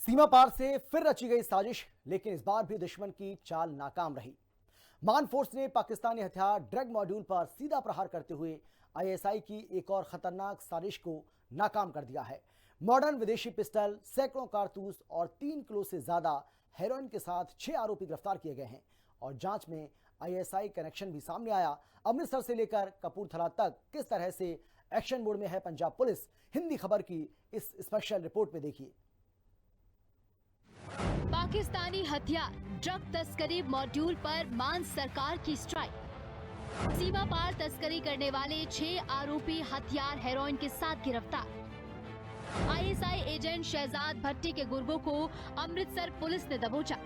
सीमा पार से फिर रची गई साजिश, लेकिन इस बार भी दुश्मन की चाल नाकाम रही। मान फोर्स ने पाकिस्तानी हथियार ड्रग मॉड्यूल पर सीधा प्रहार करते हुए आईएसआई की एक और खतरनाक साजिश को नाकाम कर दिया है। मॉडर्न विदेशी पिस्टल, सैकड़ों कारतूस और 3 किलो से ज्यादा हेरोइन के साथ 6 आरोपी गिरफ्तार किए गए हैं और जांच में आईएसआई कनेक्शन भी सामने आया। अमृतसर से लेकर कपूरथला तक किस तरह से एक्शन मोड में है पंजाब पुलिस, हिंदी खबर की इस स्पेशल रिपोर्ट में देखिए। पाकिस्तानी हथियार ड्रग तस्करी मॉड्यूल पर मान सरकार की स्ट्राइक। सीमा पार तस्करी करने वाले 6 आरोपी हथियार हेरोइन के साथ गिरफ्तार। आईएसआई एजेंट शहजाद भट्टी के गुर्गों को अमृतसर पुलिस ने दबोचा।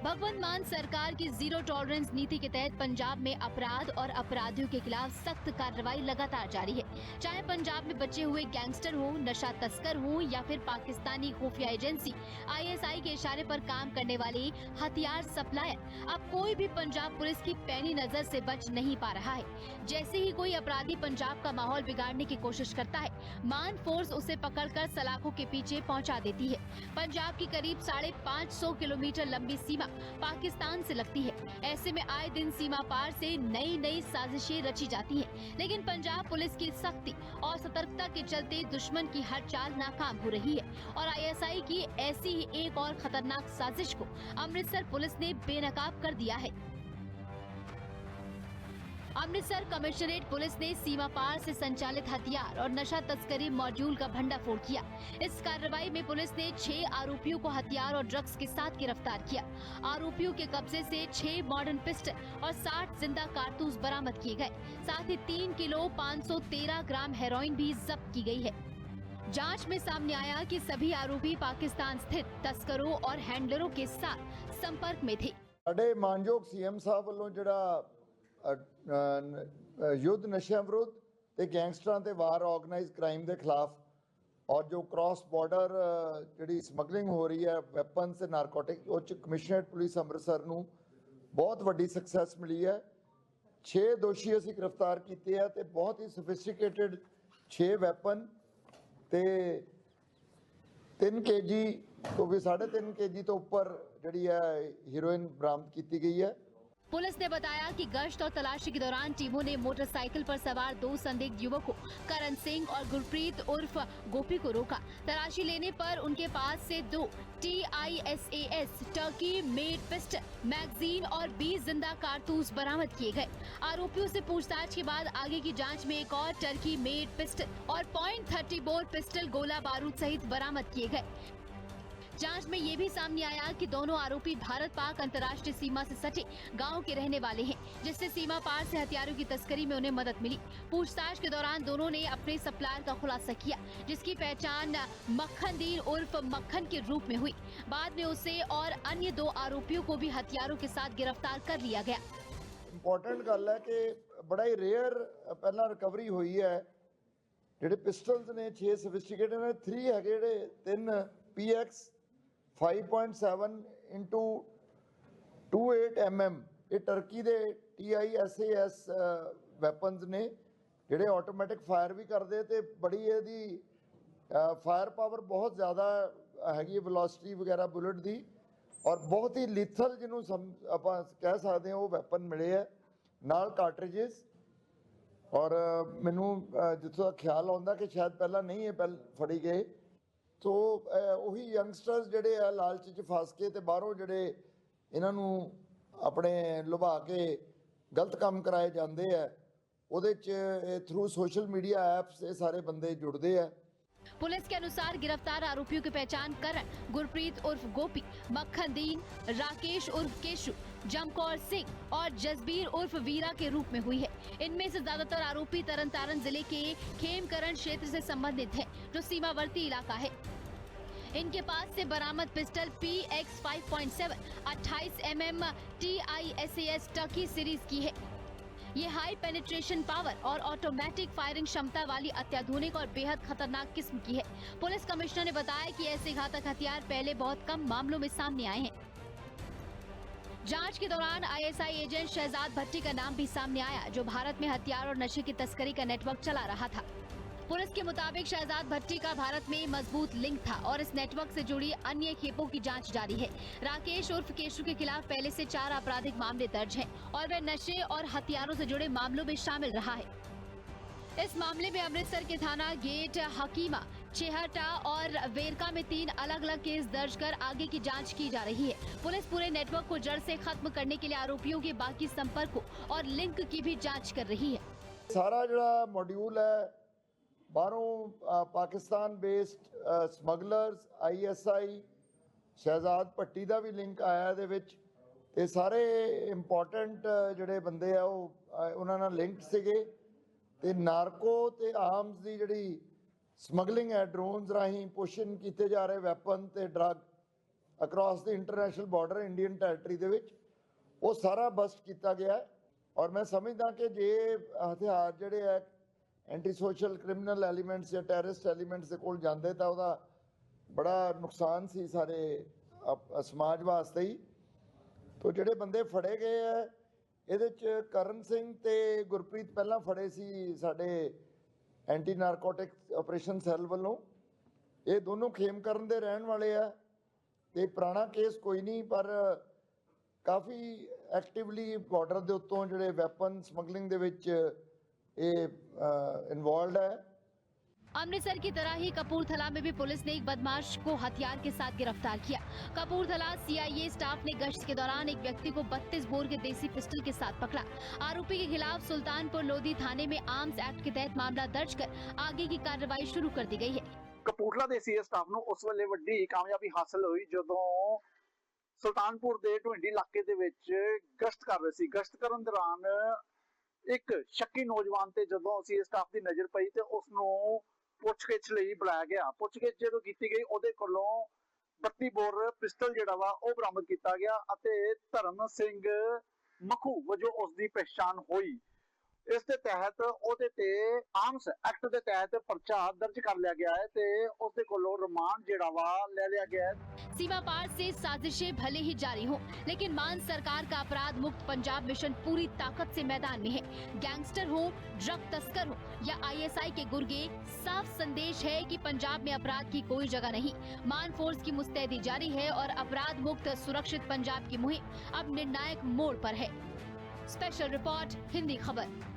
भगवंत मान सरकार की जीरो टॉलरेंस नीति के तहत पंजाब में अपराध और अपराधियों के खिलाफ सख्त कार्रवाई लगातार जारी है। चाहे पंजाब में बचे हुए गैंगस्टर हो, नशा तस्कर हो या फिर पाकिस्तानी खुफिया एजेंसी आईएसआई के इशारे पर काम करने वाले हथियार सप्लायर, अब कोई भी पंजाब पुलिस की पैनी नजर से बच नहीं पा रहा है। जैसे ही कोई अपराधी पंजाब का माहौल बिगाड़ने की कोशिश करता है, मान फोर्स उसे पकड़कर सलाखों के पीछे पहुंचा देती है। पंजाब की करीब 550 किलोमीटर लंबी सीमा पाकिस्तान से लगती है। ऐसे में आए दिन सीमा पार से नई नई साजिशें रची जाती हैं, लेकिन पंजाब पुलिस की सख्ती और सतर्कता के चलते दुश्मन की हर चाल नाकाम हो रही है और आईएसआई की ऐसी ही एक और खतरनाक साजिश को अमृतसर पुलिस ने बेनकाब कर दिया है। अमृतसर कमिश्नरेट पुलिस ने सीमा पार से संचालित हथियार और नशा तस्करी मॉड्यूल का भंडाफोड़ किया। इस कार्रवाई में पुलिस ने 6 आरोपियों को हथियार और ड्रग्स के साथ गिरफ्तार किया। आरोपियों के कब्जे से 6 मॉडर्न पिस्टल और 60 जिंदा कारतूस बरामद किए गए। साथ ही 3 किलो 513 ग्राम हेरोइन भी जब्त की गई है। जांच में सामने आया कि सभी आरोपी पाकिस्तान स्थित तस्करों और हैंडलरों के साथ संपर्क में थे। ਸਾਡੇ ਮਾਨਯੋਗ ਸੀਐਮ ਸਾਹਿਬ ਵੱਲੋਂ ਜਿਹੜਾ युद्ध नशा विरुद्ध ਤੇ ਗੈਂਗਸਟਰਾਂ ਤੇ ਵਾਰ ਆਰਗੇਨਾਈਜ਼ ਕ੍ਰਾਈਮ ਦੇ ਖਿਲਾਫ और जो क्रॉस बॉर्डर ਜਿਹੜੀ ਸਮਗਲਿੰਗ ਹੋ ਰਹੀ ਹੈ ਵੈਪਨਸ ਤੇ ਨਾਰਕੋਟਿਕ ਉੱਚ ਕਮਿਸ਼ਨਰੇਟ ਪੁਲਿਸ ਅੰਮ੍ਰਿਤਸਰ ਨੂੰ ਬਹੁਤ ਵੱਡੀ ਸਕਸੈਸ ਮਿਲੀ ਹੈ। 6 ਦੋਸ਼ੀ ਅਸੀਂ ਗ੍ਰਿਫਤਾਰ ਕੀਤੇ ਆ ਤੇ ਬਹੁਤ ਹੀ ਸੋਫਿਸਟੀਕੇਟਡ 6 ਵੈਪਨ ਤੇ 3 kg ਤੋਂ ਵੀ 3.5 kg ਤੋਂ ਉੱਪਰ ਜਿਹੜੀ ਹੈ ਹੀਰੋਇਨ ਬਰਾਮਦ ਕੀਤੀ ਗਈ है। पुलिस ने बताया कि गश्त और तलाशी के दौरान टीमों ने मोटरसाइकिल पर सवार 2 संदिग्ध युवकों करण सिंह और गुरप्रीत उर्फ गोपी को रोका। तलाशी लेने पर उनके पास से 2 TISAS Turkey made pistol, magazine और 20 जिंदा कारतूस बरामद किए गए। आरोपियों से पूछताछ के बाद आगे की जांच में एक और टर्की मेड पिस्टल और .30 बोर पिस्टल गोला बारूद सहित बरामद किए गए। जांच में ये भी सामने आया कि दोनों आरोपी भारत पाक अंतर्राष्ट्रीय सीमा से सटे गांव के रहने वाले हैं, जिससे सीमा पार से हथियारों की तस्करी में उन्हें मदद मिली। पूछताछ के दौरान दोनों ने अपने सप्लायर का खुलासा किया, जिसकी पहचान मक्खनदीन उर्फ मक्खन के रूप में हुई। बाद में उसे और अन्य 2 आरोपियों को भी हथियारों के साथ गिरफ्तार कर लिया गया। इंपॉर्टेंट गल है कि बड़ा ही रेयर पहला रिकवरी हुई है। ਜਿਹੜੇ ਪਿਸਟਲਸ ਨੇ 6 ਸੋਫਿਸਟੀਕੇਟਡ ਨੇ, 3 ਹੈਗੇ ਜਿਹੜੇ 3 PX 5.7 into 28 mm ਇਹ ਟਰਕੀ ਦੇ TISAS ਵੈਪਨਸ ਨੇ ਜਿਹੜੇ ਆਟੋਮੈਟਿਕ ਫਾਇਰ ਵੀ ਕਰਦੇ ਤੇ ਬੜੀ ਇਹਦੀ ਫਾਇਰ ਪਾਵਰ ਬਹੁਤ ਜ਼ਿਆਦਾ ਹੈਗੀ, ਵੈਲੋਸਿਟੀ ਵਗੈਰਾ ਬੁਲਟ ਦੀ, ਔਰ ਬਹੁਤ ਹੀ ਲੀਥਲ ਜਿਹਨੂੰ ਆਪਾਂ ਕਹਿ ਸਕਦੇ ਹਾਂ ਉਹ ਵੈਪਨ ਮਿਲੇ ਹੈ ਨਾਲ ਕਾਰਟ੍ਰਿਜਸ। ਔਰ ਮੈਨੂੰ ਜਿੱਥੋਂ ਦਾ ਖਿਆਲ ਆਉਂਦਾ ਕਿ ਸ਼ਾਇਦ ਪਹਿਲਾਂ ਨਹੀਂ ਇਹ ਫੜੀ ਗਏ। तो ਉਹੀ ਯੰਗਸਟਰਸ ਜਿਹੜੇ ਆ ਲਾਲਚ 'ਚ ਫਸ ਕੇ ਤੇ ਬਾਹਰੋਂ ਜਿਹੜੇ ਇਹਨਾਂ ਨੂੰ ਆਪਣੇ ਲੁਭਾ ਕੇ ਗਲਤ ਕੰਮ ਕਰਾਏ ਜਾਂਦੇ ਆ, ਉਹਦੇ 'ਚ ਥਰੂ सोशल मीडिया ਐਪਸ ਇਹ ਸਾਰੇ ਬੰਦੇ जुड़ते हैं। पुलिस के अनुसार गिरफ्तार आरोपियों की पहचान करण, गुरप्रीत उर्फ गोपी, मक्खनदीन, राकेश उर्फ केशु, जमकौर सिंह और जसबीर उर्फ वीरा के रूप में हुई है। इनमें से ज्यादातर आरोपी तरन जिले के खेमकरण क्षेत्र से संबंधित हैं, जो सीमावर्ती इलाका है। इनके पास से बरामद pistol PX 5.7 28 mm TISAS Turkey series की है। ये हाई पेनिट्रेशन पावर और ऑटोमेटिक फायरिंग क्षमता वाली अत्याधुनिक और बेहद खतरनाक किस्म की है। पुलिस कमिश्नर ने बताया कि ऐसे घातक हथियार पहले बहुत कम मामलों में सामने आए हैं। जांच के दौरान आईएसआई एजेंट शहजाद भट्टी का नाम भी सामने आया, जो भारत में हथियार और नशे की तस्करी का नेटवर्क चला रहा था। पुलिस के मुताबिक शहजाद भट्टी का भारत में मजबूत लिंक था और इस नेटवर्क से जुड़ी अन्य खेपों की जांच जारी है। राकेश उर्फ केशु के खिलाफ पहले से 4 आपराधिक मामले दर्ज हैं और वह नशे और हथियारों से जुड़े मामलों में शामिल रहा है। इस मामले में अमृतसर के थाना गेट, हकीमा, चेहटा और वेरका में 3 अलग अलग केस दर्ज कर आगे की जांच की जा रही है। पुलिस पूरे नेटवर्क को जड़ से खत्म करने के लिए आरोपियों के बाकी संपर्कों और लिंक की भी जांच कर रही है। सारा ਜਿਹੜਾ ਮੋਡਿਊਲ ਹੈ ਬਾਹਰੋਂ Pakistan based smugglers, ISI, Shahzad Bhatti ਦਾ ਵੀ ਲਿੰਕ ਆਇਆ ਇਹਦੇ ਵਿੱਚ ਤੇ ਸਾਰੇ ਇੰਪੋਰਟੈਂਟ ਜਿਹੜੇ ਬੰਦੇ ਆ ਉਹ ਉਹਨਾਂ ਨਾਲ ਲਿੰਕਡ ਸੀਗੇ ਤੇ ਨਾਰਕੋ ਤੇ ਆਰਮਸ ਦੀ ਜਿਹੜੀ ਸਮਗਲਿੰਗ ਹੈ ਡਰੋਨਸ ਰਾਹੀਂ ਪੁਸ਼ਨ ਕੀਤੇ ਜਾ ਰਹੇ ਵੈਪਨ ਤੇ ਡਰੱਗ ਅਕ੍ਰੋਸ ਦੀ ਇੰਟਰਨੈਸ਼ਨਲ ਬਾਰਡਰ ਇੰਡੀਅਨ ਟੈਰੀਟਰੀ ਦੇ ਵਿੱਚ ਉਹ ਸਾਰਾ ਬਸਟ ਕੀਤਾ ਗਿਆ ਹੈ। ਔਰ ਮੈਂ ਸਮਝਦਾ ਕਿ ਜੇ ਹਥਿਆਰ ਜਿਹੜੇ ਹੈ ਐਂਟੀ ਸੋਸ਼ਲ ਕ੍ਰਿਮੀਨਲ ਐਲੀਮੈਂਟਸ ਜਾਂ ਟੈਰਰਿਸਟ ਐਲੀਮੈਂਟਸ ਦੇ ਕੋਲ ਜਾਂਦੇ ਤਾਂ ਉਹਦਾ ਬੜਾ ਨੁਕਸਾਨ ਸੀ ਸਾਰੇ ਸਮਾਜ ਵਾਸਤੇ ਹੀ। ਤੋ ਜਿਹੜੇ ਬੰਦੇ ਫੜੇ ਗਏ ਹੈ ਇਹਦੇ ਚ ਕਰਨ ਸਿੰਘ ਤੇ ਗੁਰਪ੍ਰੀਤ ਪਹਿਲਾਂ ਫੜੇ ਸੀ ਸਾਡੇ ਐਂਟੀ ਨਾਰਕੋਟਿਕਸ ਆਪਰੇਸ਼ਨ ਸੈੱਲ ਵੱਲੋਂ। ਇਹ ਦੋਨੋਂ ਖੇਮਕਰਨ ਦੇ ਰਹਿਣ ਵਾਲੇ ਆ ਤੇ ਪੁਰਾਣਾ ਕੇਸ ਕੋਈ ਨਹੀਂ ਪਰ ਕਾਫੀ ਐਕਟਿਵਲੀ ਬਾਰਡਰ ਦੇ ਉੱਤੋਂ ਜਿਹੜੇ ਵੈਪਨ ਸਮਗਲਿੰਗ ਦੇ ਵਿੱਚ ਇਹ ਇਨਵੋਲਵਡ ਹੈ। अमृतसर की तरह ही कपूरथला में भी पुलिस ने एक बदमाश को हथियार के साथ गिरफ्तार किया। कपूरथला CIA स्टाफ ने गश्त के दौरान एक व्यक्ति को 32 बोर के देसी पिस्टल के साथ पकड़ा। आरोपी के खिलाफ सुल्तानपुर लोधी थाने में आर्म्स एक्ट के तहत मामला दर्ज कर आगे की कार्रवाई शुरू कर दी गई है। ਕਪੂਰਥਲਾ ਦੇ ਸੀਏ ਸਟਾਫ ਨੂੰ ਉਸ ਵੇਲੇ ਵੱਡੀ ਕਾਮਯਾਬੀ ਹਾਸਲ ਹੋਈ ਜਦੋਂ ਸੁਲਤਾਨਪੁਰ ਦੇ ਢੁੰਡੀ ਇਲਾਕੇ ਦੇ ਵਿੱਚ ਗਸ਼ਤ ਕਰ ਰਹੇ ਸੀ। ਗਸ਼ਤ ਕਰਨ ਦੌਰਾਨ ਇੱਕ ਸ਼ੱਕੀ ਨੌਜਵਾਨ ਤੇ ਜਦੋਂ ਸੀਏ ਸਟਾਫ ਦੀ ਨਜ਼ਰ ਪਈ ਤੇ ਉਸ ਨੂੰ ਪੁੱਛਗਿੱਛ ਲਈ ਬੁਲਾਇਆ ਗਿਆ। ਪੁੱਛਗਿੱਛ ਜਦੋਂ ਕੀਤੀ ਗਈ ਉਹਦੇ ਕੋਲੋਂ 32 ਬੋਰ ਪਿਸਟਲ ਜਿਹੜਾ ਵਾ ਉਹ ਬਰਾਮਦ ਕੀਤਾ ਗਿਆ ਅਤੇ ਧਰਮ ਸਿੰਘ ਮਖੂ ਵਜੋਂ ਉਸ ਦੀ ਪਛਾਣ ਹੋਈ। ਇਸ ਦੇ ਤਹਿਤ ਉਹਦੇ ਤੇ ਆਰਮਸ ਐਕਟ ਦੇ ਤਹਿਤ ਪਰਚਾ ਦਰਜ ਕਰ ਲਿਆ ਗਿਆ ਹੈ ਤੇ ਉਸ ਦੇ ਕੋਲੋਂ ਰਿਮਾਂਡ ਜਿਹੜਾ ਵਾ ਲੈ ਲਿਆ ਗਿਆ है। सीमा पार से साजिशें भले ही जारी हों, लेकिन मान सरकार का अपराध मुक्त पंजाब मिशन पूरी ताकत से मैदान में है। गैंगस्टर हो, ड्रग तस्कर हो या ISI के गुर्गे, साफ संदेश है कि पंजाब में अपराध की कोई जगह नहीं। मान फोर्स की मुस्तैदी जारी है और अपराध मुक्त सुरक्षित पंजाब की मुहिम अब निर्णायक मोड़ पर है। स्पेशल रिपोर्ट, हिंदी खबर।